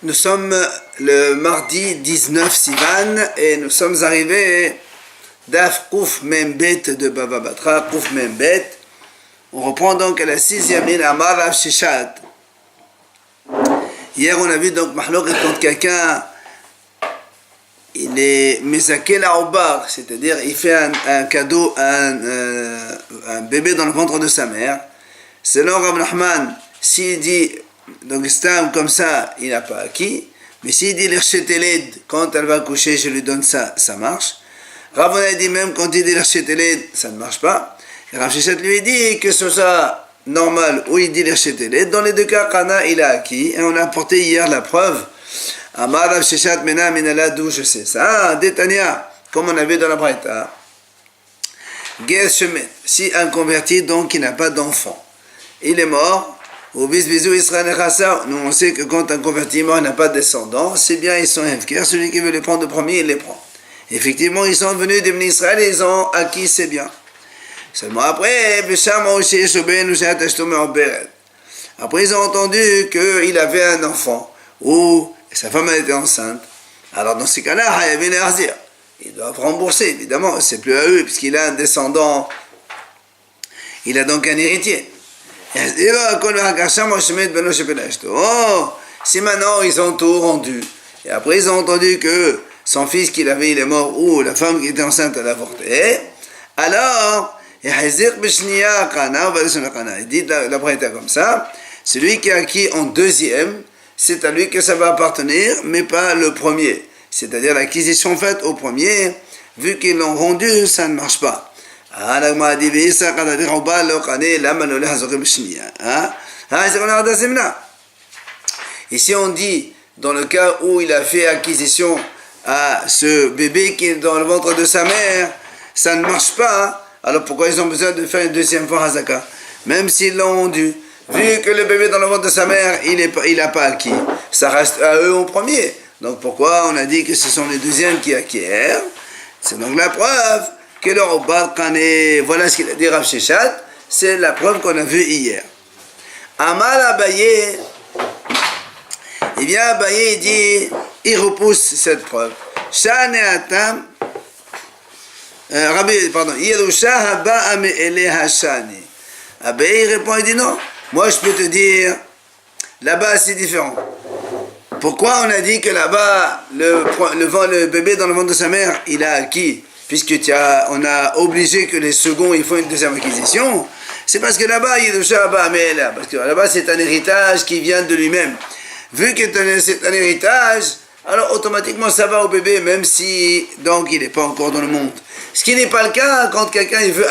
Nous sommes le mardi 19 Sivan et nous sommes arrivés d'Af Kouf Membet de Baba Batra, Kouf Membet. On reprend donc à la 6e ligne Amar Rav Sheshet. Hier on a vu donc Mahlok quand quelqu'un il est Mezaké la Obar, c'est-à-dire il fait un cadeau à un bébé dans le ventre de sa mère. Selon Rav Nachman, s'il dit donc Stam comme ça, il n'a pas acquis. Mais s'il dit l'Ircheteled, quand elle va coucher, je lui donne ça, ça marche. Rav a dit même quand il dit l'Ircheteled, ça ne marche pas. Et Rav Sheshet lui dit que ce soit normal ou il dit l'Ircheteled. Dans les deux cas, Kana il a acquis. Et on a apporté hier la preuve. Amar Rav Sheshet mena minala, d'où je sais ça. Détania, comme on a vu dans la Braïta. Ger Shemet, si un converti donc qui n'a pas d'enfant, il est mort. Au bisbisou Israël et nous on sait que quand un converti mort n'a pas de descendants, c'est bien ils sont hefker, celui qui veut les prendre de premier, il les prend. Effectivement, ils sont venus devenir Israël et ils ont acquis, c'est bien. Seulement après, après ils ont entendu qu'il avait un enfant, ou sa femme était enceinte. Alors dans ces cas-là, ils doivent rembourser, évidemment, c'est plus à eux, puisqu'il a un descendant, il a donc un héritier. Oh, si maintenant ils ont tout rendu, et après ils ont entendu que son fils qu'il avait il est mort, ou la femme qui était enceinte elle a avorté, alors il dit la Braïta comme ça, celui qui a acquis en deuxième, c'est à lui que ça va appartenir, mais pas le premier. C'est-à-dire l'acquisition faite au premier, vu qu'ils l'ont rendu, ça ne marche pas. Ici on dit dans le cas où il a fait acquisition à ce bébé qui est dans le ventre de sa mère, ça ne marche pas. Alors pourquoi ils ont besoin de faire une deuxième fois Hazaka? Même s'ils l'ont rendu, vu que le bébé dans le ventre de sa mère il n'a pas acquis, ça reste à eux en premier. Donc pourquoi on a dit que ce sont les deuxièmes qui acquièrent? C'est donc la preuve que le Obar Kané, voilà ce qu'il a dit Rav Sheshet, c'est la preuve qu'on a vue hier. Amal Abaye, il vient Abaye, il dit, il repousse cette preuve. Shane Atam, Rabbi, pardon, Yerusha Haba Ame Ele Hashani. Abaye répond, il dit non, moi je peux te dire, là-bas c'est différent. Pourquoi on a dit que là-bas, le bébé dans le ventre de sa mère, il a acquis? Puisque on a obligé que les seconds, il faut une deuxième acquisition, c'est parce que là-bas, parce que là-bas, c'est un héritage qui vient de lui-même. Vu que c'est un héritage, alors automatiquement, ça va au bébé, même si, donc, il n'est pas encore dans le monde. Ce qui n'est pas le cas quand quelqu'un il veut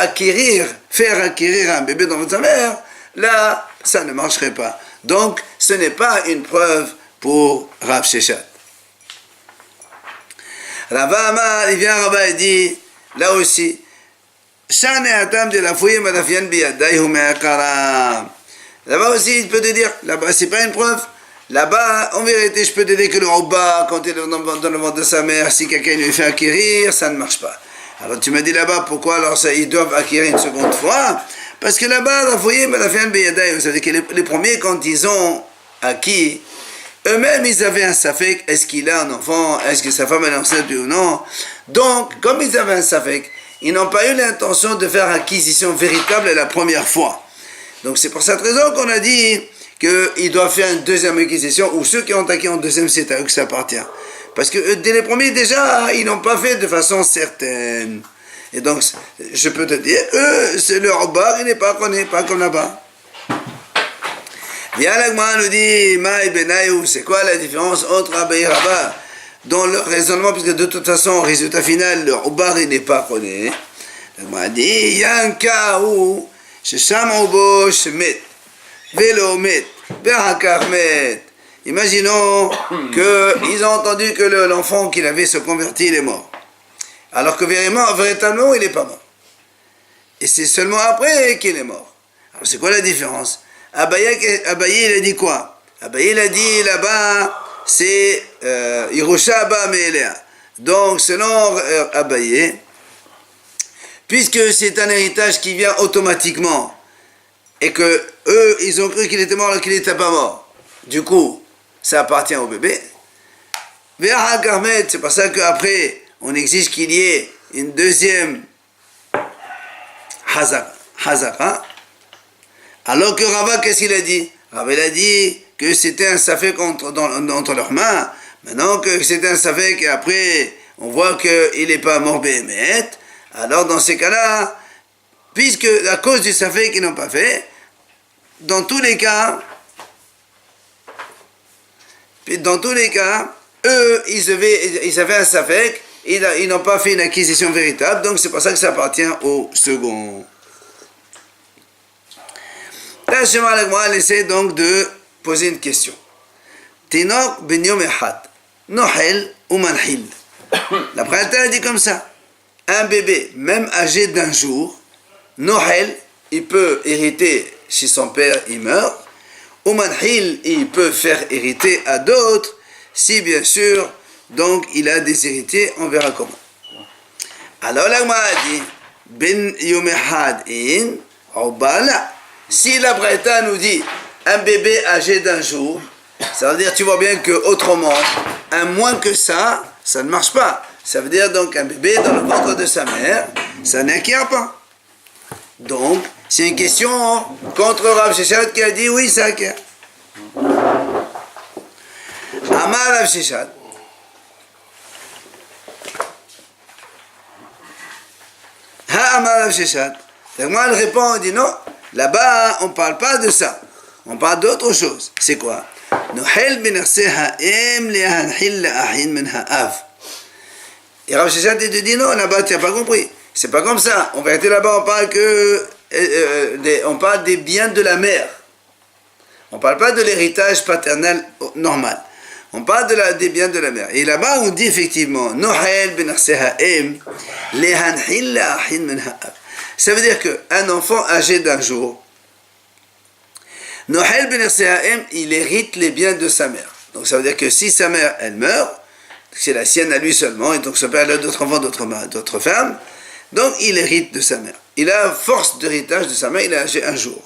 faire acquérir un bébé dans sa mère, là, ça ne marcherait pas. Donc, ce n'est pas une preuve pour Rav Sheshet. Rava Amar, il vient Rava et dit, là aussi, là-bas aussi, il peut te dire, là-bas, c'est pas une preuve. Là-bas, en vérité, je peux te dire que le Oba, quand il est dans le ventre de sa mère, si quelqu'un lui fait acquérir, ça ne marche pas. Alors tu m'as dit là-bas, pourquoi alors ça, ils doivent acquérir une seconde fois? Parce que là-bas, vous savez que les premiers, quand ils ont acquis, eux-mêmes, ils avaient un safek, est-ce qu'il a un enfant, est-ce que sa femme est enceinte ou non. Donc, comme ils avaient un safek, ils n'ont pas eu l'intention de faire acquisition véritable la première fois. Donc, c'est pour cette raison qu'on a dit qu'ils doivent faire une deuxième acquisition, ou ceux qui ont acquis en deuxième, c'est à eux que ça appartient. Parce que dès les premiers, déjà, ils n'ont pas fait de façon certaine. Et donc, je peux te dire, eux, c'est leur bar, il n'est pas connu, pas comme là-bas. Viens l'Agma nous dit, Maï Benaïou, c'est quoi la différence entre Abba et Rabba dans le raisonnement, puisque de toute façon, au résultat final, le Obar, il n'est pas connu. L'Agma dit, il y a un cas où, Shesham Obo Shemet, Velo Met, Berhakar Met. Imaginons qu'ils ont entendu que l'enfant qu'il avait se converti, il est mort. Alors que véritablement, il n'est pas mort. Et c'est seulement après qu'il est mort. Alors c'est quoi la différence? Abaye, il a dit quoi? Abaye, il a dit là-bas, c'est Yerusha Haba Me'elea. Donc, selon Abaye, puisque c'est un héritage qui vient automatiquement, et que eux, ils ont cru qu'il était mort alors qu'il n'était pas mort. Du coup, ça appartient au bébé. C'est pour ça qu'après, on exige qu'il y ait une deuxième hazaka. Alors que Rava, qu'est-ce qu'il a dit? Rava, il a dit que c'était un safek entre leurs mains. Maintenant que c'était un safek et après, on voit qu'il n'est pas mort béhémet, alors dans ces cas-là, puisque à cause du safek qu'ils n'ont pas fait, dans tous les cas, eux, ils avaient un safek, ils n'ont pas fait une acquisition véritable, donc c'est pour ça que ça appartient au second. Là, Shema Lagma essaie donc de poser une question. Tinok ben yom echad, nohel ou manhil. La Braïta dit comme ça. Un bébé, même âgé d'un jour, nohel, il peut hériter si son père il meurt, ou manhil, il peut faire hériter à d'autres, si bien sûr, donc il a des héritiers, on verra comment. Alors Lagma a dit, ben yom echad in, ou bala. Si la Braïta nous dit un bébé âgé d'un jour, ça veut dire, tu vois bien que autrement, un moins que ça ne marche pas. Ça veut dire donc un bébé dans le ventre de sa mère, ça n'acquiert pas. Donc, c'est une question contre Rav Sheshat qui a dit oui, ça acquiert. Amar Rav Sheshat. Ha Amar Rav Sheshat. Moi, elle répond, elle dit non. Là-bas, on ne parle pas de ça. On parle d'autre chose. C'est quoi? Et Rav Sheshat te dit non, là-bas, tu n'as pas compris. C'est pas comme ça. En vérité, là-bas, on parle on parle des biens de la mère. On ne parle pas de l'héritage paternel normal. On parle des biens de la mère. Et là-bas, on dit effectivement, ça veut dire qu'un enfant âgé d'un jour, Nohel ben il hérite les biens de sa mère. Donc ça veut dire que si sa mère, elle meurt, c'est la sienne à lui seulement, et donc son père a d'autres enfants, d'autres femmes, donc il hérite de sa mère. Il a force d'héritage de sa mère, il est âgé un jour.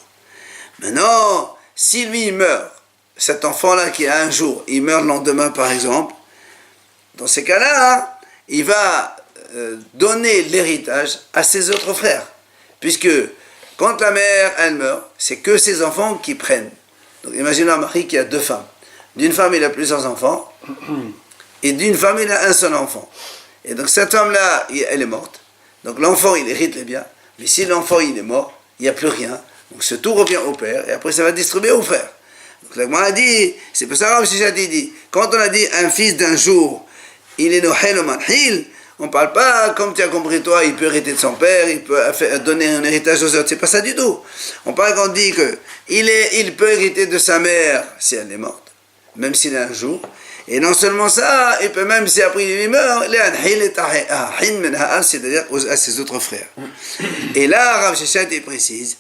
Maintenant, si lui meurt, cet enfant-là qui a un jour, il meurt le lendemain par exemple, dans ces cas-là, il va donner l'héritage à ses autres frères. Puisque quand la mère, elle meurt, c'est que ses enfants qui prennent. Donc imagine un mari qui a deux femmes. D'une femme, il a plusieurs enfants, et d'une femme, il a un seul enfant. Et donc cette femme-là, elle est morte. Donc l'enfant, il hérite les biens. Mais si l'enfant, il est mort, il n'y a plus rien. Donc ce tout revient au père, et après ça va distribuer aux frères. Donc l'agma a dit, c'est pour ça que Rav Sheshat dit, quand on a dit un fils d'un jour, il est nohel ou manhil, on ne parle pas, comme tu as compris toi, il peut hériter de son père, il peut donner un héritage aux autres, c'est pas ça du tout. On parle qu'on dit qu'il peut hériter de sa mère si elle est morte, même s'il a un jour. Et non seulement ça, il peut même, si après il meurt, c'est-à-dire à ses autres frères. Et là, Rav Sheshat il précise,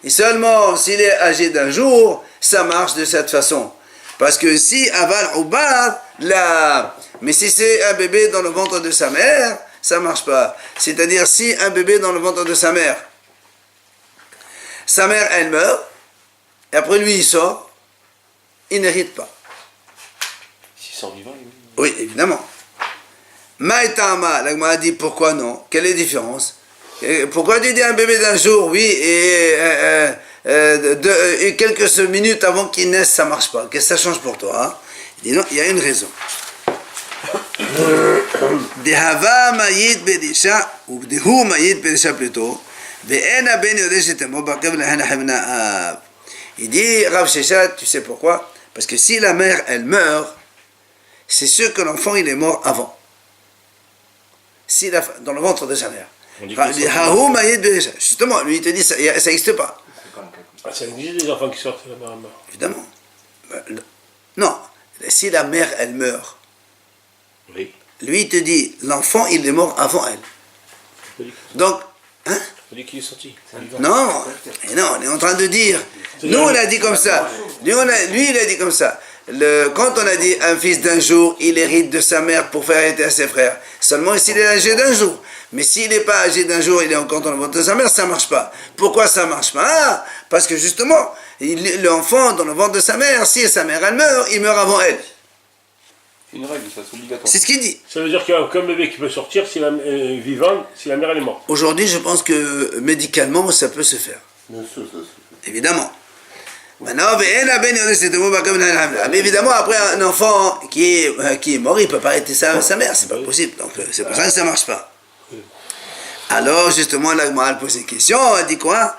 et seulement s'il est âgé d'un jour, ça marche de cette façon. Parce que si aval ubar, là, mais si c'est un bébé dans le ventre de sa mère, ça ne marche pas. C'est-à-dire si un bébé dans le ventre de sa mère elle meurt, et après lui il sort, il n'hérite pas. S'il sort vivant, il... Oui, évidemment. Maïtama, l'agma a dit pourquoi non? Quelle est la différence? Pourquoi tu dis un bébé d'un jour, oui, et quelques minutes avant qu'il naisse, ça ne marche pas? Qu'est-ce que ça change pour toi? Hein? Il dit non, il y a une raison. Dehava mayit bedisha, ou dehu mayit bedisha plutôt, ve'ena ben yodeshetemo bakav lehena hemna. Il dit, Rav Sheshat, tu sais pourquoi? Parce que si la mère, elle meurt, c'est sûr que l'enfant, il est mort avant. Si dans le ventre de sa mère. Justement, lui il te dit ça n'existe pas. Ça existe des enfants qui sortent de la mère. Évidemment. Non, si la mère elle meurt, oui. Lui il te dit l'enfant il est mort avant elle. Donc, hein? Il dit qu'il est sorti. Non, on est en train de dire. Nous on a dit comme ça. Lui il a dit comme ça. Quand on a dit un fils d'un jour, il hérite de sa mère pour faire hériter à ses frères. Seulement s'il est âgé d'un jour. Mais s'il n'est pas âgé d'un jour, il est encore dans le ventre de sa mère, ça ne marche pas. Pourquoi ça ne marche pas? Parce que justement, l'enfant dans le ventre de sa mère, si sa mère elle meurt, il meurt avant elle. C'est une règle, ça, c'est obligatoire. C'est ce qu'il dit. Ça veut dire qu'il y a aucun bébé qui peut sortir si vivant si la mère elle est morte. Aujourd'hui, je pense que médicalement, ça peut se faire. Bien sûr, ça se fait. Évidemment. Maintenant, mais évidemment, après un enfant qui est mort, il ne peut pas arrêter sa mère, c'est pas possible. Donc c'est pour ça que ça ne marche pas. Alors justement, la Gemara pose une question, elle dit quoi?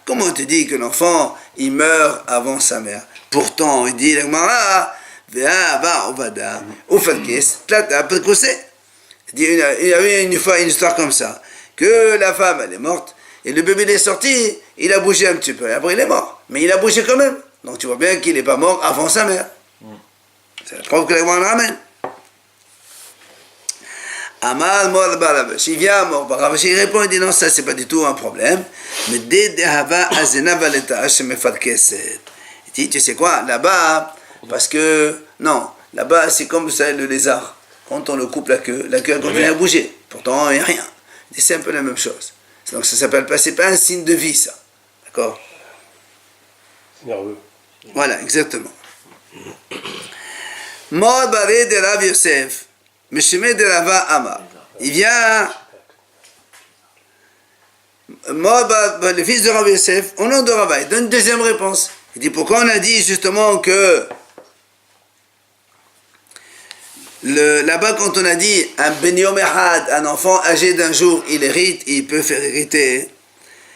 Comment on te dit que l'enfant, il meurt avant sa mère? Pourtant, il dit la Gemara, il y avait une fois une histoire comme ça, que la femme, elle est morte, et le bébé est sorti, il a bougé un petit peu, et après il est mort. Mais il a bougé quand même. Donc tu vois bien qu'il n'est pas mort avant sa mère. C'est la preuve que la Gemara ramène. Amal mort barabash. Il vient mort barabash. Il répond, il dit non, ça c'est pas du tout un problème. Mais dès dehava azena valetash mefarkeset. Il dit, tu sais quoi, là-bas, parce que, non, là-bas c'est comme ça le lézard. Quand on le coupe la queue elle continue à bouger. Pourtant, il n'y a rien. Il dit, c'est un peu la même chose. Donc ça s'appelle pas, c'est pas un signe de vie, ça. D'accord? C'est nerveux. Voilà, exactement. Mort baré de Rav Yosef. Meshime de Rava Amar. Il vient, le fils de Rav Yosef, au nom de Rava, il donne une deuxième réponse. Il dit pourquoi on a dit justement que là-bas quand on a dit un ben yom echad, un enfant âgé d'un jour, il hérite, il peut faire hériter.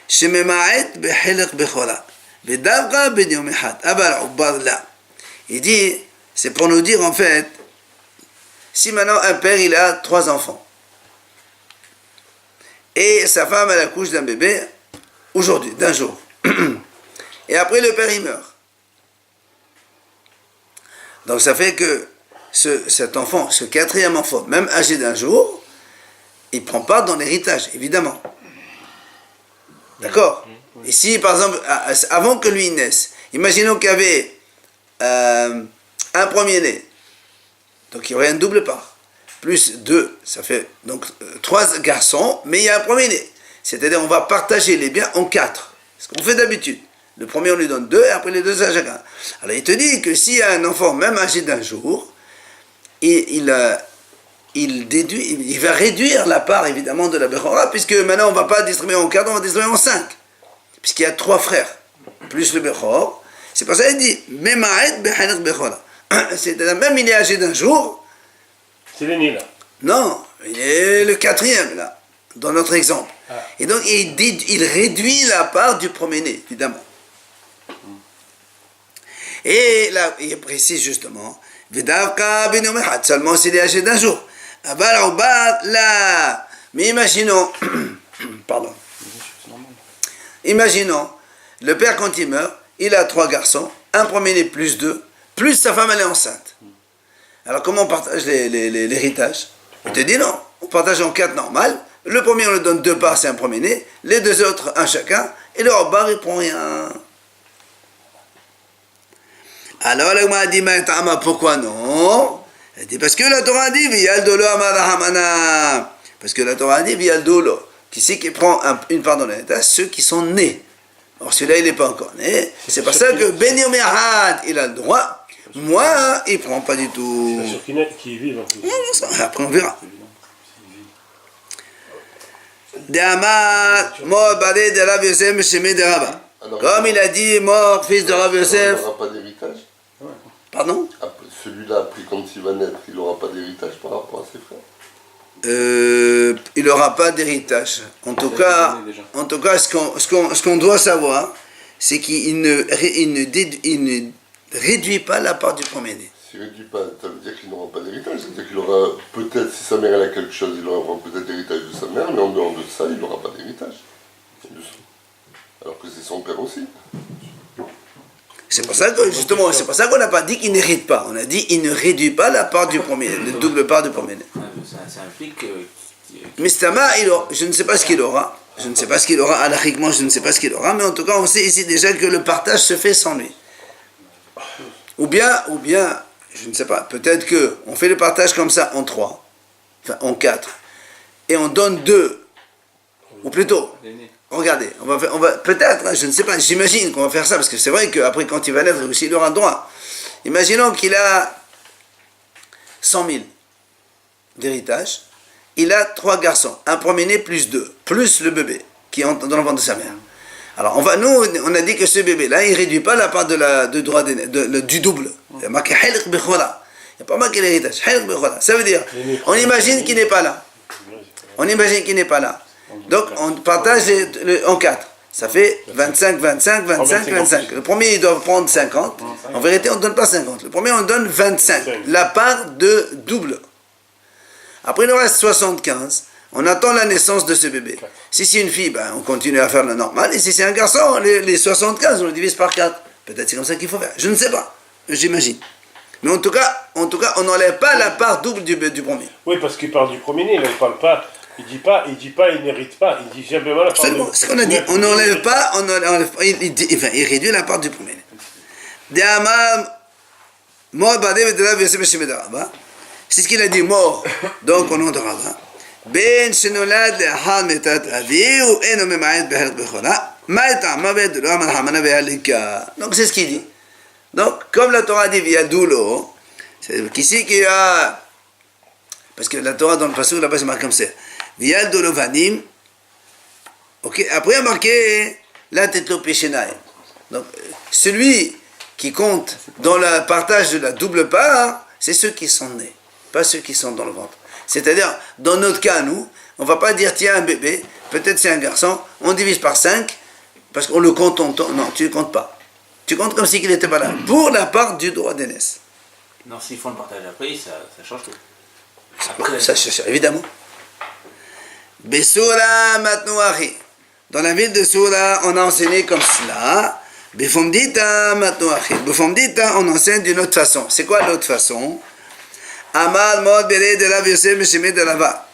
Shemema'et behelek bechora. Vedavka ben yom echad. Abar ubad la. Il dit, c'est pour nous dire en fait, si maintenant un père il a 3 enfants et sa femme elle accouche d'un bébé aujourd'hui, d'un jour, et après le père il meurt, donc ça fait que cet enfant, ce 4e enfant, même âgé d'un jour, il ne prend pas dans l'héritage, évidemment. D'accord? Et si par exemple, avant que lui naisse, imaginons qu'il y avait un premier-né, donc il y aurait une double part, plus 2, ça fait donc 3 garçons, mais il y a un premier-né. C'est-à-dire on va partager les biens en 4, ce qu'on fait d'habitude. Le premier on lui donne 2 et après les 2 à chacun. Alors il te dit que s'il y a un enfant même âgé d'un jour, il va réduire la part évidemment de la Bechora, puisque maintenant on ne va pas distribuer en 4, on va distribuer en 5, puisqu'il y a 3 frères, plus le Bechor. C'est pour ça qu'il dit, Mema'et behanek Bechora. C'est-à-dire même il est âgé d'un jour. C'est l'aîné là. Non, il est le 4e là, dans notre exemple. Ah. Et donc il réduit la part du premier-né, évidemment. Et là, il précise justement, Vedavka ben yom echad, seulement s'il est âgé d'un jour. Aval ubat là. Mais imaginons, pardon. Imaginons, le père quand il meurt, il a 3 garçons, un premier-né plus 2, plus sa femme elle est enceinte. Alors comment on partage l'héritage? Il te dit non, on partage en 4 normal. Le premier on lui donne 2 parts, c'est un premier-né, les 2 autres un chacun, et le Rabbar il prend rien. Alors là, m'a dit, mais pourquoi non? Elle dit, parce que la Torah dit, Vialdolo Amarahamana. Parce que la Torah dit, Vialdolo. Qui c'est qui prend une part dans l'héritage? Ceux qui sont nés. Or celui-là, il n'est pas encore né. C'est pour ça que Ben Yom Echad, il a le droit. Moi, il ne prend pas du tout. C'est sûr qu'il vit en plus. Après, on verra. De'amar, mort balé de Rav Yosef, Meshemé de Rava. Comme il a dit, mort, fils de Rav Yosef. Il n'aura pas d'héritage. Pardon? Celui-là, après, quand il va naître, il n'aura pas d'héritage par rapport à ses frères. Il n'aura pas d'héritage. En tout cas, ce qu'on doit savoir, c'est qu'il ne réduit pas la part du premier-né. S'il ne réduit pas, ça veut dire qu'il n'aura pas d'héritage. Ça veut dire qu'il aura peut-être, si sa mère elle a quelque chose, il aura peut-être l'héritage de sa mère, mais en dehors de ça, il n'aura pas d'héritage. Alors que c'est son père aussi. C'est pour ça que, justement, c'est pour ça qu'on n'a pas dit qu'il n'hérite pas. On a dit qu'il ne réduit pas la part du premier, la double part du premier. Ça implique que... Mistama, je ne sais pas ce qu'il aura. Je ne sais pas ce qu'il aura. Alachiquement, je ne sais pas ce qu'il aura. Mais en tout cas, on sait ici déjà que le partage se fait sans lui. Ou bien, je ne sais pas. Peut-être qu'on fait le partage comme ça en 3. enfin en 4, et on donne 2, ou plutôt, regardez, on va peut-être, je ne sais pas, j'imagine qu'on va faire ça, parce que c'est vrai qu'après quand il va naître aussi, il aura droit. Imaginons qu'il a 100 000 d'héritage, il a 3 garçons, un premier-né plus 2, plus le bébé qui est dans le ventre de sa mère. Alors nous, on a dit que ce bébé-là, il ne réduit pas la part de droit du double. Il n'y a marqué halq bi khola. Il n'y a pas marqué l'héritage. Halq bi khola. Ça veut dire, on imagine qu'il n'est pas là. On imagine qu'il n'est pas là. Donc on partage en 4. Ça fait 25, 25, 25, 25. Le premier, il doit prendre 50. En vérité, on ne donne pas 50. Le premier, on donne 25. La part de double. Après, il nous reste 75. On attend la naissance de ce bébé. Si c'est une fille, ben, on continue à faire le normal. Et si c'est un garçon, les 75, on le divise par 4. Peut-être c'est comme ça qu'il faut faire. Je ne sais pas. J'imagine. Mais en tout cas, on n'enlève pas la part double du premier. Oui, parce qu'il parle du premier-né, là, il parle pas. Il dit pas, il n'hérite pas. Il dit simplement la part Absolument. C'est ce qu'on a dit. On n'enlève pas, il réduit la part du premier. C'est ce qu'il a dit, mort. Donc, on en aura. Ben shenolad le'achad metat avihu eno mema'ed be'halq bechora ma'etam ma'bed lo amal hamana be'halika. Donc c'est ce qu'il dit. Donc comme la Torah dit viadulo, c'est qu'ici qu'il y a, parce que la Torah dans le passage là-bas c'est marqué comme ça, viadulo vanim. Ok, après il y a marqué la tetlo peshenai. Donc celui qui compte dans le partage de la double part, c'est ceux qui sont nés, pas ceux qui sont dans le ventre. C'est-à-dire, dans notre cas, nous, on ne va pas dire, tiens, un bébé, peut-être c'est un garçon, on divise par 5, parce qu'on le compte en temps. Non, tu ne comptes pas. Tu comptes comme si il n'était pas là, pour la part du droit d'aînesse. Non, s'ils font le partage après, ça change tout. Après, ça, évidemment. Besura matnouachi. Dans la ville de Soura, on a enseigné comme cela. Befomdita matnouachi. Befomdita, on enseigne d'une autre façon. C'est quoi l'autre façon? Amal Mod Bere de Rav Yosef Meshemé de Rava.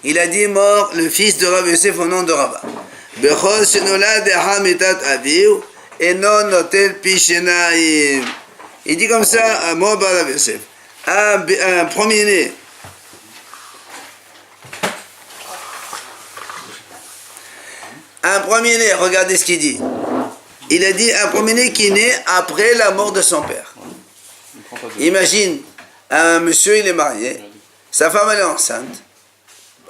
Il a dit mort le fils de Rav Yosef au nom de Rava. Bechol Shenolad Deha Mitat Aviv et non Notel Pishenaim. Il dit comme ça, mort par Rav Yosef. Un premier-né. Un premier-né, regardez ce qu'il dit. Il a dit un premier-né qui est né après la mort de son père. Imagine, un monsieur il est marié, sa femme elle est enceinte,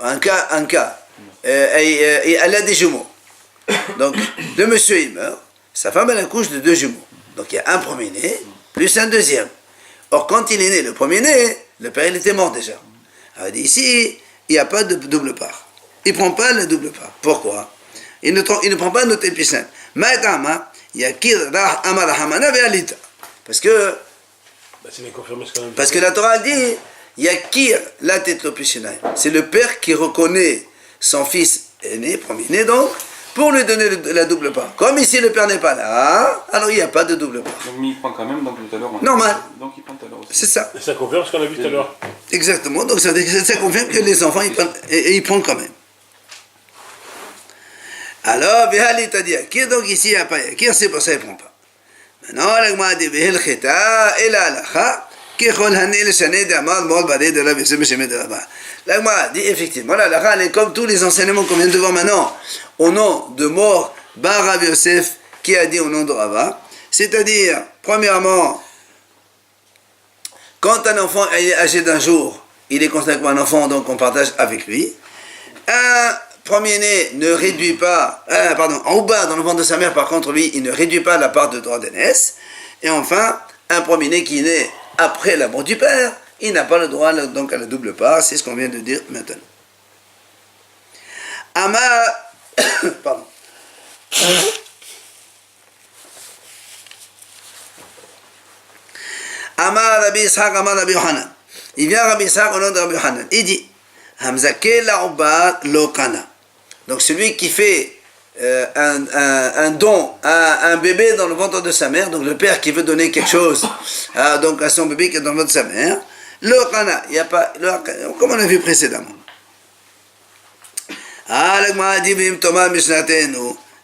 un cas, et elle a des jumeaux. Donc le monsieur il meurt, sa femme elle accouche de 2 jumeaux. Donc il y a un premier-né plus un deuxième. Or quand il est né, le premier-né, le père il était mort déjà. Alors ici, il n'y a pas de double part. Il ne prend pas la double part. Pourquoi? Il ne prend pas notre épicentre. Maïtama, il y a Kirah Amarahamana Vealita. Parce que la Torah dit Yakir la tetlopishinai. C'est le père qui reconnaît son fils aîné, premier-né donc, pour lui donner la double part. Comme ici le père n'est pas là, alors il n'y a pas de double part. Donc il prend quand même, donc tout à l'heure. Normal. Donc il prend tout à l'heure aussi. C'est ça. Et ça confirme ce qu'on a vu tout à l'heure. Exactement. Donc ça confirme que les enfants ils prennent quand même. Alors, Behali t'a dit Yakir, donc ici il n'y a pas Yakir, c'est pour ça qu'il ne prend pas. Maintenant, la Gemara dit Behel Cheta et la Halacha. La Gemara dit effectivement, la halakha elle est comme tous les enseignements qu'on vient de voir maintenant, au nom de mort Bar Rav Yosef qui a dit au nom de Rava, c'est-à-dire, premièrement, quand un enfant est âgé d'un jour, il est considéré comme un enfant, donc on partage avec lui. Un premier-né ne réduit pas, en bas dans le ventre de sa mère, par contre, lui, il ne réduit pas la part de droit d'aînesse. Et enfin, un premier-né qui est né après la mort du père, il n'a pas le droit donc à la double part, c'est ce qu'on vient de dire maintenant. Pardon. Amar Rabbi Ishaq, Amar Rabbi Yohanan. Il vient Rabbi Ishaq au nom de Rabbi Yohanan. Il dit Hamzake la'ubad lokana. Donc celui qui fait un don à un bébé dans le ventre de sa mère, donc le père qui veut donner quelque chose donc à son bébé qui est dans le ventre de sa mère, lokana, il n'y a pas, comme on a vu précédemment.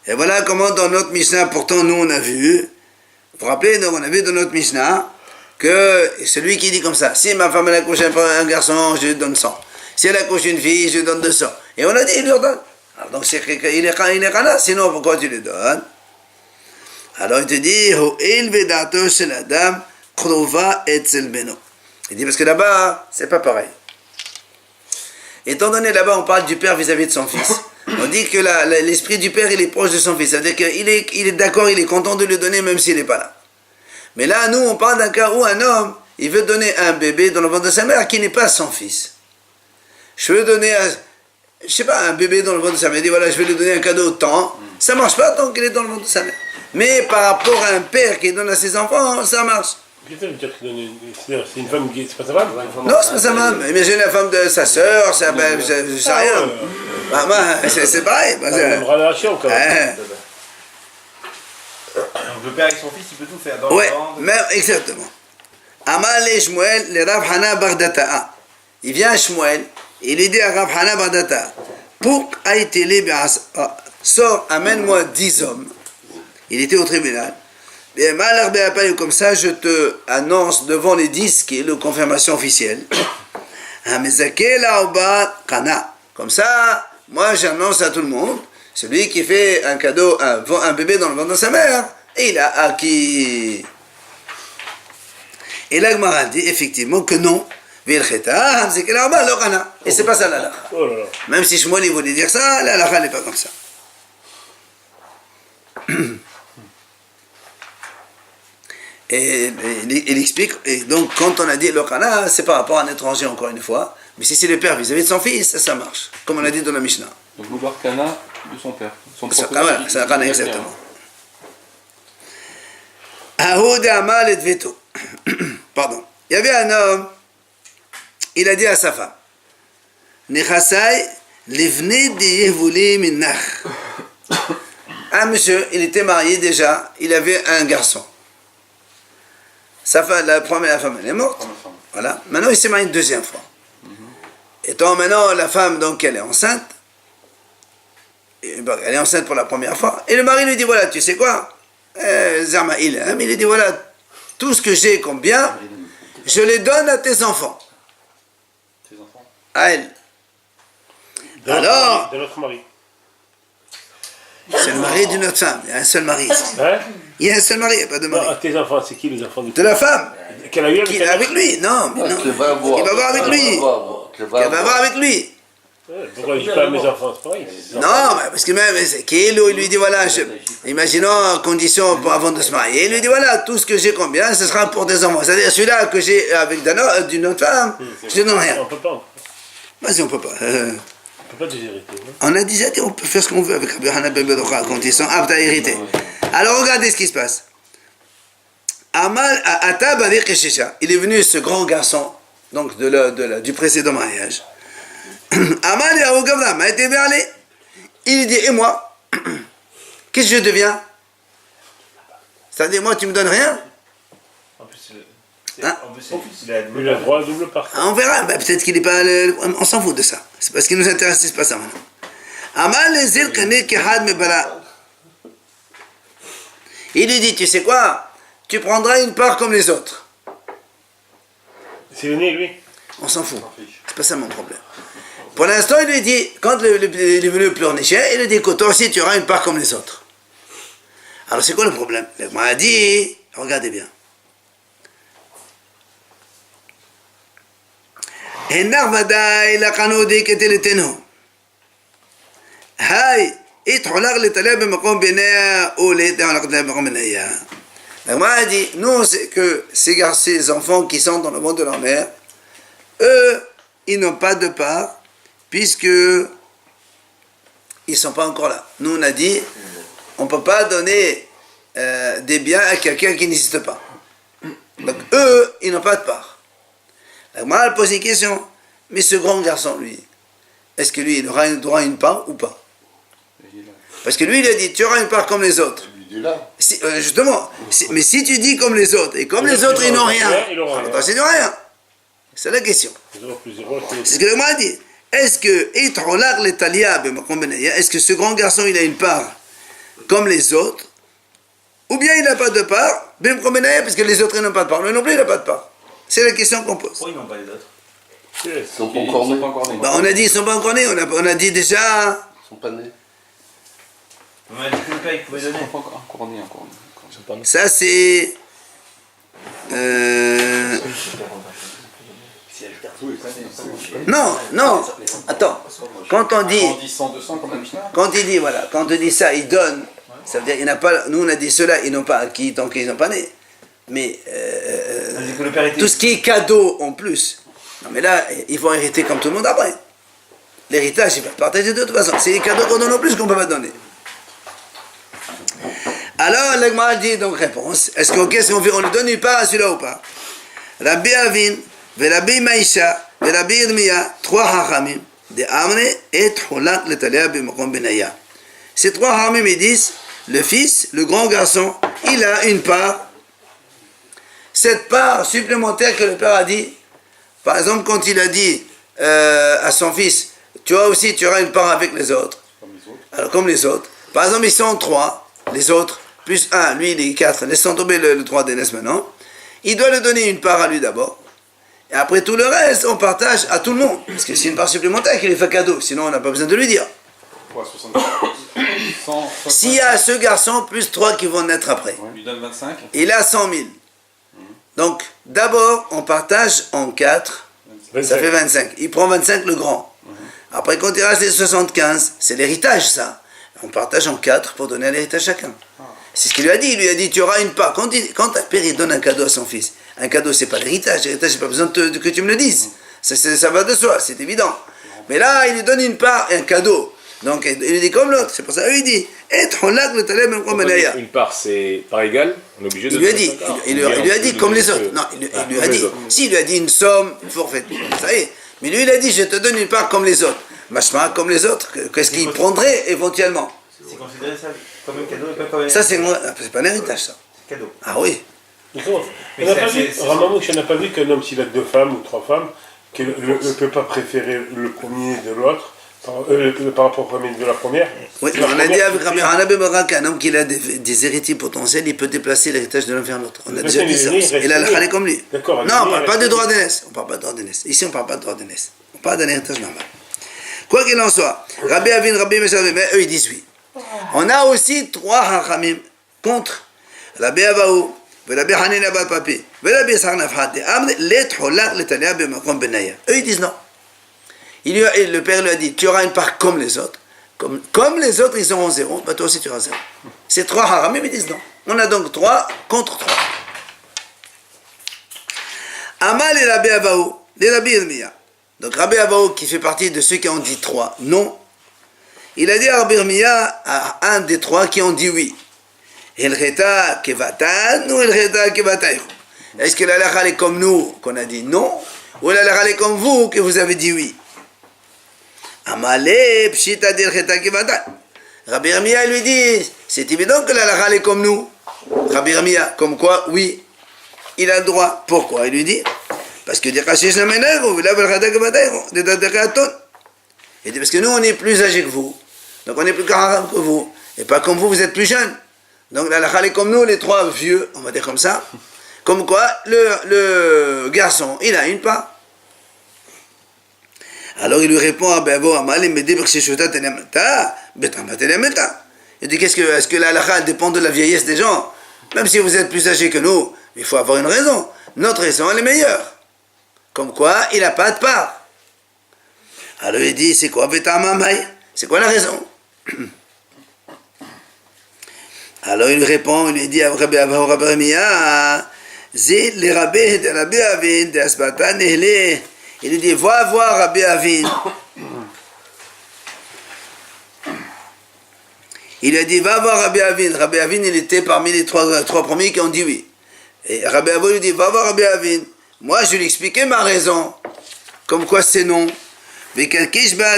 Et voilà comment dans notre Mishnah, pourtant nous on a vu, vous vous rappelez, donc on a vu dans notre Mishnah, que celui qui dit comme ça, si ma femme elle accouche un garçon, je lui donne 100. Si elle accouche une fille, je lui donne 200. Et on a dit, il lui donne. Alors donc il est kana, sinon pourquoi tu lui donnes? Alors il te dit, il dit parce que là-bas, c'est pas pareil. Étant donné là-bas, on parle du père vis-à-vis de son fils. On dit que l'esprit du père, il est proche de son fils. C'est-à-dire qu'il est d'accord, il est content de lui donner même s'il n'est pas là. Mais là, nous, on parle d'un cas où un homme, il veut donner un bébé dans le ventre de sa mère qui n'est pas son fils. Je veux donner, je sais pas, un bébé dans le ventre de sa mère. Il dit, voilà, je vais lui donner un cadeau de temps. Ça marche pas tant qu'il est dans le ventre de sa mère. Mais par rapport à un père qui donne à ses enfants, ça marche. Qu'est-ce que ça veut dire qu'il donne c'est une femme qui... C'est pas sa femme? Non, c'est pas sa femme. Imagine la femme de sa sœur, ça, ben, je sais rien. Bah, c'est pareil. C'est une relation quand même. Donc le père avec son fils, il peut tout faire. Dans Ouais, le ventre. même, exactement. Amal et Shmuel, le Rav Hana Bardata'a. Il vient à Shmuel, il lui dit à Rav Hana Bardata'a, pour Aïtélé, sors, amène-moi 10 hommes. Il était au tribunal. Et mal comme ça, je te annonce devant les 10, qui est la confirmation officielle. Comme ça, moi j'annonce à tout le monde, celui qui fait un cadeau, un bébé dans le ventre de sa mère, il a acquis. Et l'Agmara dit effectivement que non. Et c'est pas ça l'halakha. Oh là là. Même si Shmuel voulait dire ça, l'halakha n'est pas comme ça. Et il explique, et donc quand on a dit le Kana, c'est par rapport à un étranger encore une fois, mais si c'est le père vis-à-vis de son fils, ça marche, comme on a dit dans la Mishnah. Donc le bar Kana de son père. Son C'est propre père, un Kana exactement. Ahoud Amal et Veto. Pardon. Il y avait un homme, il a dit à sa femme, Nechasai, livne de Yevuli minnach. Un monsieur, il était marié déjà, il avait un garçon. Sa femme, la première femme, elle est morte. Voilà. Maintenant, il s'est marié une deuxième fois. Étant maintenant, la femme, donc, elle est enceinte. Elle est enceinte pour la première fois. Et le mari lui dit, voilà, tu sais quoi Zarmaïl, hein, il lui dit, voilà, tout ce que j'ai comme bien, je les donne à tes enfants. Ses enfants. À elle. Alors, De notre mari. c'est le mari d'une autre femme. Il y a un seul mari ici. Hein? Il y a un seul mari, il n'y a pas de Non, mari. tes enfants, c'est qui les enfants du De la femme. Qu'elle a eu Qui est avec lui. Non, mais non. Qui va voir. Il va voir avec lui. Qui Il va voir avec lui. Ouais, pourquoi je dis pas à mes enfants, c'est pareil. Non, mais parce que même, il lui dit, voilà, imaginons en condition pour avant de se marier, il lui dit, voilà, tout ce que j'ai combien, ce sera pour des enfants. C'est-à-dire, celui-là que j'ai avec d'une autre femme, je ne donne rien. On peut pas. Vas-y, on peut pas. On peut pas déshériter. Hein? On a déjà dit, on peut faire ce qu'on veut avec Rabbi Hana ben Bedocha quand ils sont aptes à hériter. Alors, regardez ce qui se passe. Amal, Atab avec Keshisha, il est venu ce grand garçon, donc du précédent mariage. Amal et Aougavram a été vers les. Il dit, et moi, qu'est-ce que je deviens? C'est-à-dire, moi, tu me donnes rien? En plus, Hein? en plus, son fils, il a le Il a droit à double part. On verra, ben, peut-être qu'il n'est pas. On s'en fout de ça. C'est parce qu'il nous intéresse, c'est pas ça maintenant. Amal les zil kané kehad mebara. Il lui dit, tu sais quoi? Tu prendras une part comme les autres. C'est le nez, lui. On s'en fout. C'est pas ça mon problème. Pour l'instant, il lui dit, quand il est venu pleurnicher, il lui dit que toi aussi tu auras une part comme les autres. Alors c'est quoi le problème? Il m'a dit, regardez bien. הנה ודאי לקנו די כתלתנו. היי, התחולק לתלה במקום ביניה או לתחולק לתלה במקום ביניה. Moi, a dit, nous, c'est que ces enfants qui sont dans le monde de leur mère, eux, ils n'ont pas de part, puisque ils ne sont pas encore là. Nous, on a dit, on ne peut pas donner des biens à quelqu'un qui n'existe pas. Donc, eux, ils n'ont pas de part. Moi, elle pose une question, mais ce grand garçon, lui, est-ce que lui, il aura droit à une part ou pas? Parce que lui, il a dit, tu auras une part comme les autres. Il est là. Si, justement, mais si tu dis comme les autres, et comme les autres, ils n'ont rien, toi, c'est de rien. C'est la question. C'est ce que le mot a dit. Est-ce que, est-ce que ce grand garçon, il a une part comme les autres, ou bien il n'a pas de part, Bimkom Benaya, parce que les autres ils n'ont pas de part. Lui non plus, il n'a pas de part. C'est la question qu'on pose. Pourquoi ils n'ont pas les autres? Ils sont pas Ils encore sont nés. pas encore nés. Bah, on a dit, ils ne sont pas encore nés. On a dit déjà. Ils sont pas nés. On m'a dit que le père il pouvait Ils donner. sont pas encore nés, encore nés. Ça, c'est. Non, non. Attends. Quand on dit. On dit 100, 200 comme la Mishnah. Quand il dit, voilà, quand on dit ça, il donne. Ça veut dire, il n'a pas. Nous, on a dit ceux-là, ils n'ont pas acquis tant qu'ils n'ont pas né. Mais. On a dit que le père était. Tout ce qui est cadeau en plus. Non, mais là, ils vont hériter comme tout le monde après. L'héritage, il va partager de toute façon. C'est les cadeaux qu'on donne en plus qu'on ne peut pas donner. Alors, l'Agma dit donc réponse. Est-ce qu'on lui donne une part à celui-là ou pas? Rabbi Avin, Rabbi Maïsha, Rabbi Irmiya, trois hachamim, de Amne et Tcholat le Taléa Bimakom Benaya. Ces trois hachamim, ils disent, le fils, le grand garçon, il a une part. Cette part supplémentaire que le père a dit, par exemple, quand il a dit à son fils, tu auras une part avec les autres. Alors, comme les autres. Par exemple, ils sont trois, les autres, plus un, lui il est quatre, laissons tomber le 3 d'aînesse maintenant. Il doit lui donner une part à lui d'abord. Et après tout le reste, on partage à tout le monde. Parce que c'est une part supplémentaire qu'il lui fait cadeau, sinon on n'a pas besoin de lui dire. Ouais, 70. 100, S'il y a ce garçon, plus 3 qui vont naître après. on lui donne 25. Il a 100 000. Donc, d'abord, on partage en 4. Ça fait 25. Il prend 25 le grand. Après, quand il reste les 75, c'est l'héritage, ça. On partage en 4 pour donner l'héritage à chacun. C'est ce qu'il lui a dit. Il lui a dit, tu auras une part. Quand un père il donne un cadeau à son fils, un cadeau, c'est pas l'héritage. L'héritage, j'ai pas besoin que tu me le dises. Ça va de soi, c'est évident. Mais là, il lui donne une part et un cadeau. Donc, il lui dit comme l'autre. C'est pour ça qu'il dit, une part, c'est par égal. On est obligé de. il lui a dit, il lui a dit comme les autres. Non, il lui a dit. Si, il lui a dit une somme forfaite. Ça y est. Mais lui, il a dit, je te donne une part comme les autres. Machma, comme les autres, qu'est-ce qu'il prendrait éventuellement? C'est considéré ça comme un cadeau et pas comme un. Ça, c'est pas un héritage, ça. C'est cadeau. Ah oui. On n'a pas vu, Ramamouche, on n'a pas vu qu'un homme, s'il a 2 femmes ou 3 femmes, qu'il ne peut pas préférer le premier de l'autre par rapport au premier de la première. Oui, on a dit avec Rabbi Hanabi Barak qu'un homme qui a des héritiers potentiels, il peut déplacer l'héritage de l'un vers l'autre. On a déjà dit ça. Il a la comme lui. Non, on ne parle pas de droit d'aînesse. On ne parle pas de droit d'aînesse. Ici, on ne parle pas de droit d'aînesse. On parle d'un héritage normal. Quoi qu'il en soit, Rabbi Avin, Rabbi Meshavim, mais eux, ils disent oui. On a aussi 3 hachamim contre Rabbi Abaou, Rabbi Hanina Bal Papi, Rabbi Sarnaf Hati, Amne, let Holak, let Talia, Bimakom Benaya. Eux, ils disent non. Le père lui a dit, tu auras une part comme les autres. Comme les autres, ils auront 0, bah toi aussi tu auras 0. Ces 3 haramim, ils disent non. On a donc 3 contre 3. Amal et Rabbi Abaou, les Rabbi Irmiya. Donc Rabbi Abaou, qui fait partie de ceux qui ont dit 3, non. Il a dit à Rabbi Irmiya, à un des 3 qui ont dit oui. Elcheta kevatan ou elcheta kevatayro. Est-ce que la lacha est comme nous, qu'on a dit non, ou la lacha est comme vous, que vous avez dit oui? Amalé, pshita d'elcheta kevatan. Rabbi Irmiya lui dit, c'est évident que la lacha est comme nous. Rabbi Irmiya, comme quoi, oui, il a le droit. Pourquoi? Il lui dit, parce que il dit parce que nous on est plus âgés que vous, donc on est plus caram que vous, et pas comme vous, vous êtes plus jeunes. Donc la lacha est comme nous, les 3 vieux, on va dire comme ça. Comme quoi, le garçon, il a une part. Alors il lui répond à Bevo Amal, il me dit il dit est-ce que la lacha dépend de la vieillesse des gens? Même si vous êtes plus âgés que nous, il faut avoir une raison. Notre raison, elle est meilleure. Comme quoi, il n'a pas de part. Alors il dit, c'est quoi c'est quoi la raison? Alors il lui répond, il lui dit à Rabbi Irmiya, Zil le Rabbi de Rabbi Avin de Asbatan Nehle. Il lui dit, va voir Rabbi Avin. Il lui a dit, va voir Rabbi Avin. Rabbi Avin, il était parmi les 3 premiers qui ont dit oui. Et Rabbi Avin lui dit, va voir Rabbi Avin. Moi, je lui ai expliqué ma raison. Comme quoi c'est non. Mais il va...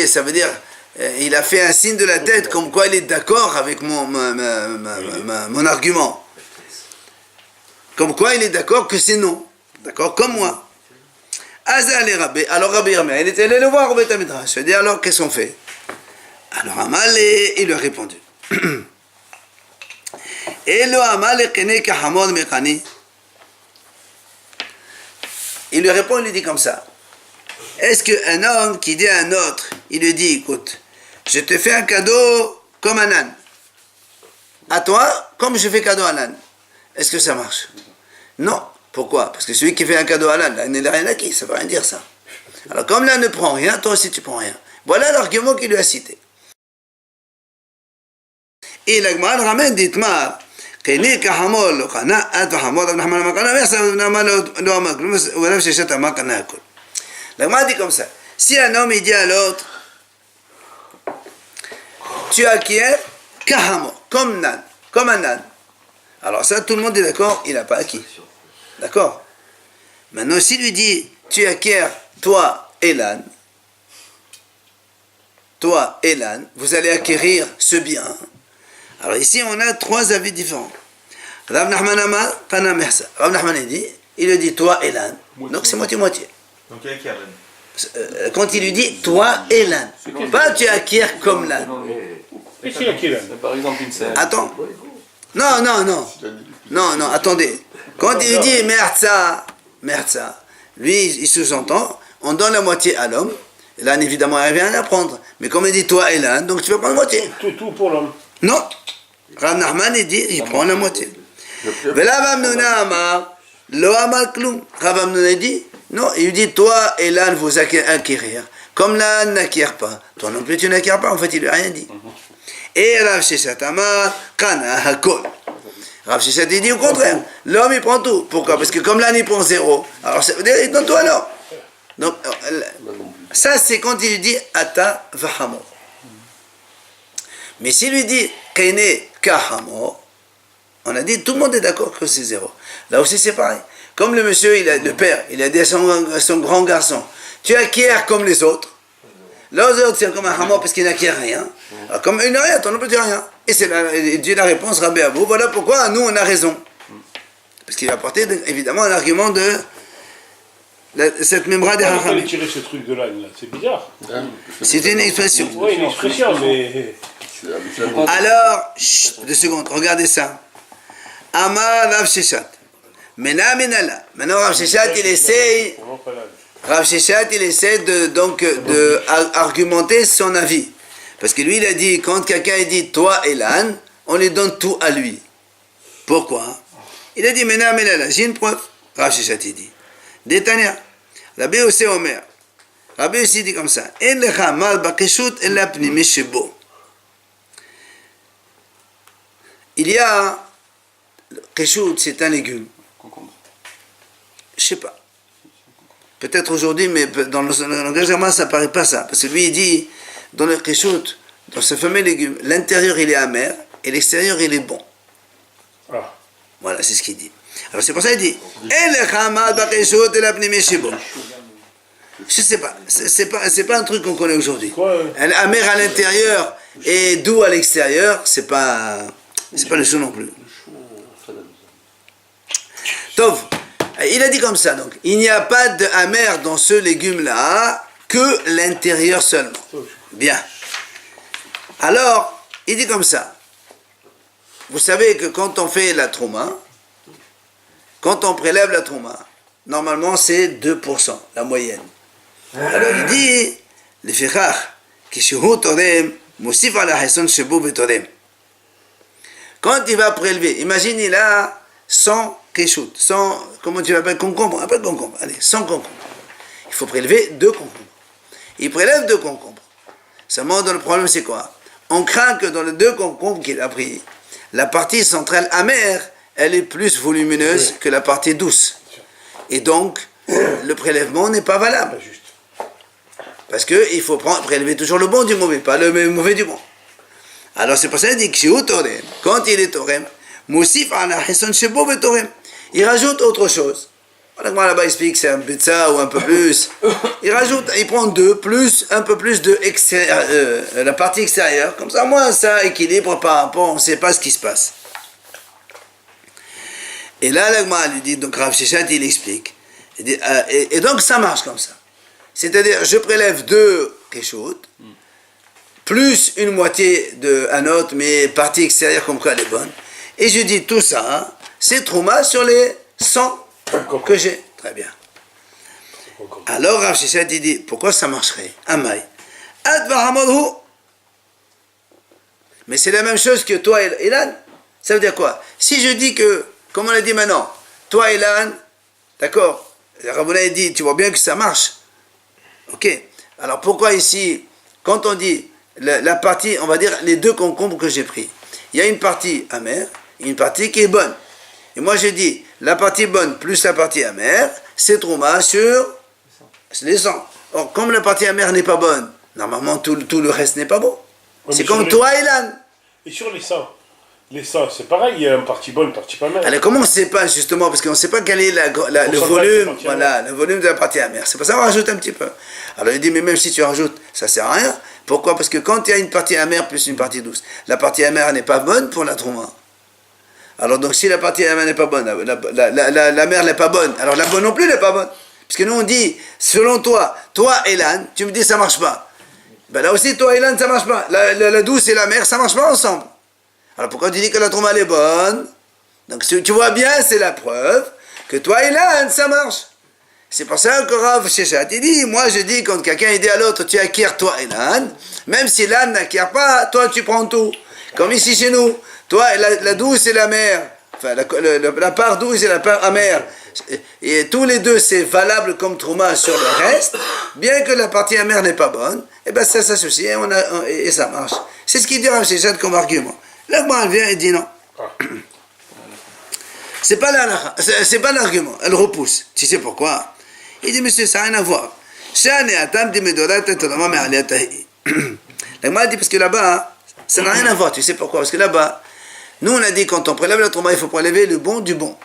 ça veut dire, il a fait un signe de la tête comme quoi il est d'accord avec mon argument. Comme quoi il est d'accord que c'est non. D'accord, comme moi. Azal et Rabbi. Alors Rabbi Yirmiyah, il était allé le voir au Beth Midrash. Je dis alors, qu'est-ce qu'on fait? Alors Amal, il lui a répondu. Elo Amal Kene Kahamod Mekani. Il lui répond, il lui dit comme ça. Est-ce qu'un homme qui dit à un autre, il lui dit, écoute, je te fais un cadeau comme un âne. À toi, comme je fais cadeau à l'âne. Est-ce que ça marche? Non. Pourquoi? Parce que celui qui fait un cadeau à l'âne, il n'a rien acquis, ça ne veut rien dire ça. Alors comme l'âne ne prend rien, toi aussi tu prends rien. Voilà l'argument qu'il lui a cité. Et l'Agmara ramène d'Itmar, l'Agmara dit comme ça. Si un homme il dit à l'autre, tu acquiers kahamo, comme un âne. Alors ça, tout le monde est d'accord, il n'a pas acquis. D'accord? Maintenant, s'il lui dit, tu acquiers toi et l'âne, vous allez acquérir ce bien. Alors ici, on a trois avis différents. Rav Nachman Amar, Kana Mersa. Rav Nachman dit, il lui dit toi et l'âne. Donc c'est moitié-moitié. Donc il y a qui a l'âne? Quand il lui dit toi et l'âne, pas tu acquiers comme l'âne. Et qui a qui là? Par exemple, une scène. Attends. Non, attendez. Quand il dit Merza, lui, il sous-entend, on donne la moitié à l'homme. L'âne, évidemment, il rien à prendre. Mais comme il dit toi et l'âne, donc tu vas prendre la moitié. Tout pour l'homme. Non. Rav Nachman, il dit, il prend la moitié. Vela Rav Hamnuna Amar, Lo Amar Klum. Rav Hamnuna dit, non, il dit, toi et l'âne, vous acquérir. Comme l'âne n'acquiert pas. Toi non plus, tu n'acquiers pas. En fait, il lui a rien dit. Et Rav Sheshat Amar, Kana Hakol. Rav Sheshat, il dit au contraire. L'homme, il prend tout. Pourquoi? Parce que comme l'âne, il prend zéro. Alors, ça veut dire, il donne tout à l'homme. Donc, ça, c'est quand il lui dit, Ata Vahamo. Mais s'il lui dit Kene Kahamo, on a dit tout le monde est d'accord que c'est zéro. Là aussi c'est pareil. Comme le monsieur, le père, il a dit à son grand garçon, tu acquiers comme les autres. Les autres c'est comme un hamo parce qu'il n'acquiert rien. Alors, comme il n'a rien, toi non plus tu n'as rien. Et c'est Dieu la réponse, Rabbi Abou. Voilà pourquoi nous on a raison. Parce qu'il a apporté évidemment un argument de cette mémoire des Pourquoi Hachamim. il tirer ce truc de l'âne là? C'est bizarre. C'est une expression. Oui, une expression, mais. Alors, 2 secondes, regardez ça. Amar Rav Sheshat. Maintenant, Rav Sheshat, il essaye. Rav Sheshat, il essaie de argumenter son avis. Parce que lui, il a dit, quand quelqu'un dit toi et l'âne, on lui donne tout à lui. Pourquoi? Il a dit, j'ai une preuve. Rav Sheshat, il dit. Détania. Rabbi aussi Omer. Rabbi aussi dit comme ça. En lecha mal bakeshut en la pnimi shebo. Il y a, le keshout, c'est un légume. Je sais pas. Peut-être aujourd'hui, mais dans le langage germain, ça ne paraît pas ça. Parce que lui, il dit, dans le keshout, dans ce fameux légume, l'intérieur, il est amer, et l'extérieur, il est bon. Ah. Voilà, c'est ce qu'il dit. Alors c'est pour ça qu'il dit, je sais pas, c'est pas un truc qu'on connaît aujourd'hui. Amer à l'intérieur et doux à l'extérieur, c'est pas le chou non plus. Tov, il a dit comme ça donc, il n'y a pas d'amer dans ce légume-là que l'intérieur seulement. Bien. Alors, il dit comme ça. Vous savez que quand on fait la trouma, quand on prélève la trouma, normalement c'est 2%, la moyenne. Alors il dit, le fichach, kishuhu torem, musif ala hason shebu betorem. Quand il va prélever, imagine il a 100 keshout, 100, comment tu l'appelles, concombre, appelle concombre, allez, 100 concombres. Il faut prélever 2 concombres. Il prélève 2 concombres. Seulement, dans le problème, c'est quoi? On craint que dans les 2 concombres qu'il a pris, la partie centrale amère, elle est plus volumineuse que la partie douce. Et donc, le prélèvement n'est pas valable. Parce qu'il faut prélever toujours le bon du mauvais, pas le mauvais du bon. Alors c'est pour ça qu'il dit que quand il est torem, Moussif ala Hisson Shebo Betorem, il rajoute autre chose. Voilà, là-bas il explique que c'est un peu de ça ou un peu plus. Il rajoute, il prend 2 plus, un peu plus de la partie extérieure. Comme ça, moi, ça équilibre par rapport, on ne sait pas ce qui se passe. Et là, l'Agma lui dit, donc Rav Sheshat, il explique. Il dit, et donc ça marche comme ça. C'est-à-dire, je prélève 2 kéchout, plus une moitié d'un autre, mais partie extérieure comme quoi elle est bonne. Et je dis tout ça, c'est Trouma sur les 100 que j'ai. Très bien. Alors Rav Sheshet dit, pourquoi ça marcherait? Amay. Advahamadhu. Mais c'est la même chose que toi et Ilan. Ça veut dire quoi? Si je dis que, comme on a dit maintenant, toi et Ilan, d'accord, Rabbouna dit, tu vois bien que ça marche. Ok. Alors pourquoi ici, quand on dit la partie, on va dire les 2 concombres que j'ai pris, il y a une partie amère, une partie qui est bonne. Et moi je dis, la partie bonne plus la partie amère, c'est Trouma sur les 100. Or, comme la partie amère n'est pas bonne, normalement tout le reste n'est pas bon. Ouais, c'est comme toi et Ilan. Et sur les 100, c'est pareil, il y a une partie bonne, une partie pas mère. Alors comment on ne sait pas justement, parce qu'on ne sait pas quel est le volume, voilà, le volume de la partie amère. C'est pour ça qu'on rajoute un petit peu. Alors il dit, mais même si tu rajoutes, ça ne sert à rien. Pourquoi? Parce que quand il y a une partie amère plus une partie douce, la partie amère n'est pas bonne pour la Trouma. Alors donc si la partie amère n'est pas bonne, la mère n'est pas bonne, alors la bonne non plus n'est pas bonne. Parce que nous on dit, selon toi Elan, tu me dis ça marche pas. Ben là aussi toi Elan ça marche pas. La douce et la mère ça marche pas ensemble. Alors pourquoi tu dis que la Trouma elle est bonne? Donc tu vois bien, c'est la preuve que toi Elan ça marche. C'est pour ça que Rav Sheshet dit, moi je dis quand quelqu'un dit à l'autre, tu acquiers toi Elan, même si Elan n'acquiert pas, toi tu prends tout. Comme ici chez nous, toi la douce et la mère, enfin la part douce et la part amère, et tous les 2 c'est valable comme Trouma sur le reste, bien que la partie amère n'est pas bonne, et bien ça s'associe et ça marche. C'est ce qu'il dit Rav Sheshet comme argument. Là, moi, elle vient et dit non. C'est pas l'argument, elle repousse. Tu sais pourquoi? Il dit, monsieur, ça n'a rien à voir. La Gemara dit, parce que là-bas, ça n'a rien à voir. Tu sais pourquoi? Parce que là-bas, nous, on a dit, quand on prélève la Trouma, il faut prélever le bon du bon.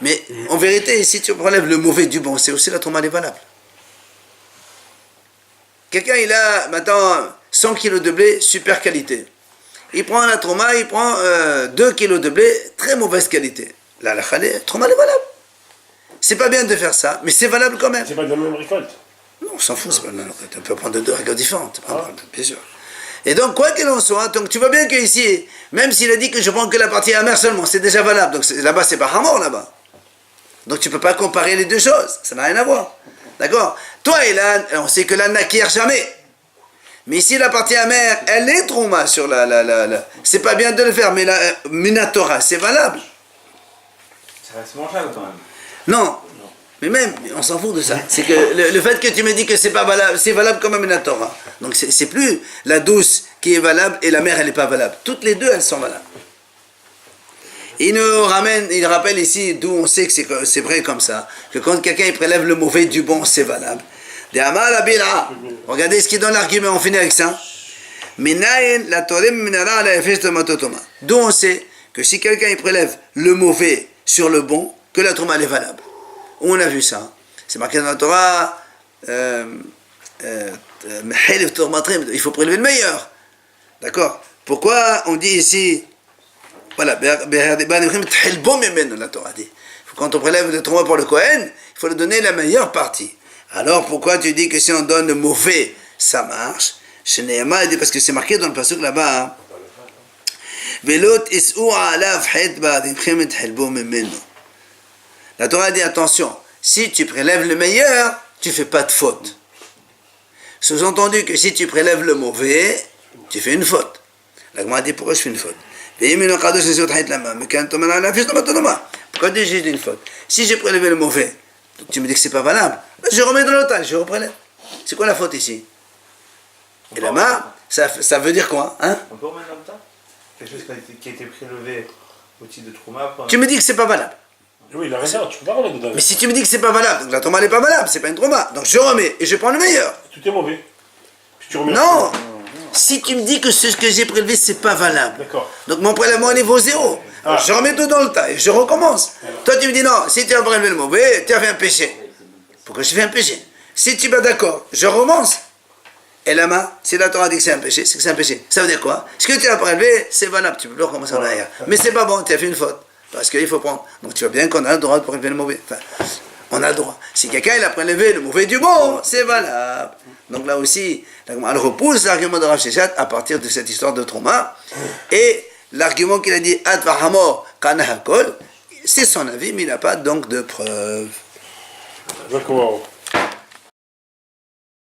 Mais en vérité, si tu prélèves le mauvais du bon, c'est aussi la Trouma est valable. Quelqu'un, il a maintenant 100 kilos de blé, super qualité. Il prend la Trouma, il prend 2 kilos de blé, très mauvaise qualité. La Trouma est valable. C'est pas bien de faire ça, mais c'est valable quand même. C'est pas de la même récolte. Non, on s'en fout, c'est pas de la même récolte. On peut prendre 2 récoltes différentes, bien sûr. Et donc, quoi qu'il en soit, donc tu vois bien qu'ici, même s'il a dit que je prends que la partie amère seulement, c'est déjà valable. Donc là-bas, c'est pas Hamor là-bas. Donc tu peux pas comparer les 2 choses, ça n'a rien à voir. D'accord? Toi et l'âne, on sait que l'âne n'acquiert jamais. Mais ici, la partie amère, elle est Trouma sur c'est pas bien de le faire, mais la Minatora, c'est valable. Ça reste mangeable quand même. Non. Mais même, on s'en fout de ça. C'est que le fait que tu me dis que c'est pas valable, c'est valable comme Minatora. Donc c'est plus la douce qui est valable et la mère, elle n'est pas valable. Toutes les 2, elles sont valables. Il rappelle ici, d'où on sait que c'est vrai comme ça, que quand quelqu'un il prélève le mauvais du bon, c'est valable. Regardez ce qui donne l'argument, on finit avec ça. D'où on sait que si quelqu'un il prélève le mauvais sur le bon, que la Trouma est valable. Où on a vu ça? C'est marqué dans la Torah, il faut prélever le meilleur. D'accord? Pourquoi on dit ici, voilà, la Torah dit, quand on prélève le Trouma pour le Kohen, il faut lui donner la meilleure partie. Alors pourquoi tu dis que si on donne le mauvais, ça marche? Chez Nehema, il dit parce que c'est marqué dans le passage là-bas. La Torah dit attention, si tu prélèves le meilleur, tu fais pas de faute. Sous-entendu que si tu prélèves le mauvais, tu fais une faute. La Gemara dit pourquoi je fais une faute? Pourquoi dis-je une faute? Si j'ai prélevé le mauvais, tu me dis que c'est pas valable, je remets dans l'otage, je reprélève. C'est quoi la faute ici? Et là-bas, ça veut dire quoi? Hein? On peut remettre dans l'otage? Quelque chose qui a été prélevé au titre de Trouma. Tu me dis que c'est pas valable. Oui, il a raison, tu peux pas remettre dedans. Mais si tu me dis que c'est pas valable, donc la Trouma n'est pas valable, c'est pas une Trouma. Donc je remets et je prends le meilleur. Tout est mauvais. Puis tu remets Non. Si tu me dis que ce que j'ai prélevé c'est pas valable. D'accord. Donc mon prélèvement il vaut 0. Alors, je remets tout dans le tas et je recommence. Toi tu me dis non, si tu as prélevé le mauvais, tu as fait un péché. Pourquoi je fais un péché? Si tu es pas d'accord, je recommence. Et là-bas, si la Torah dit que c'est un péché, c'est que c'est un péché. Ça veut dire quoi? Ce que tu as prélevé, c'est valable, tu peux plus recommencer en arrière. Mais c'est pas bon, tu as fait une faute. Parce qu'il faut prendre. Donc tu vois bien qu'on a le droit de prélever le mauvais. Enfin, on a le droit. Si quelqu'un il a prélevé le mauvais du bon, c'est valable. Donc là aussi, elle repousse l'argument de Rav Sheshet à partir de cette histoire de Trouma. Et l'argument qu'il a dit Ad Vahamor Kana Hakol, c'est son avis, mais il n'a pas donc de preuve. D'accord.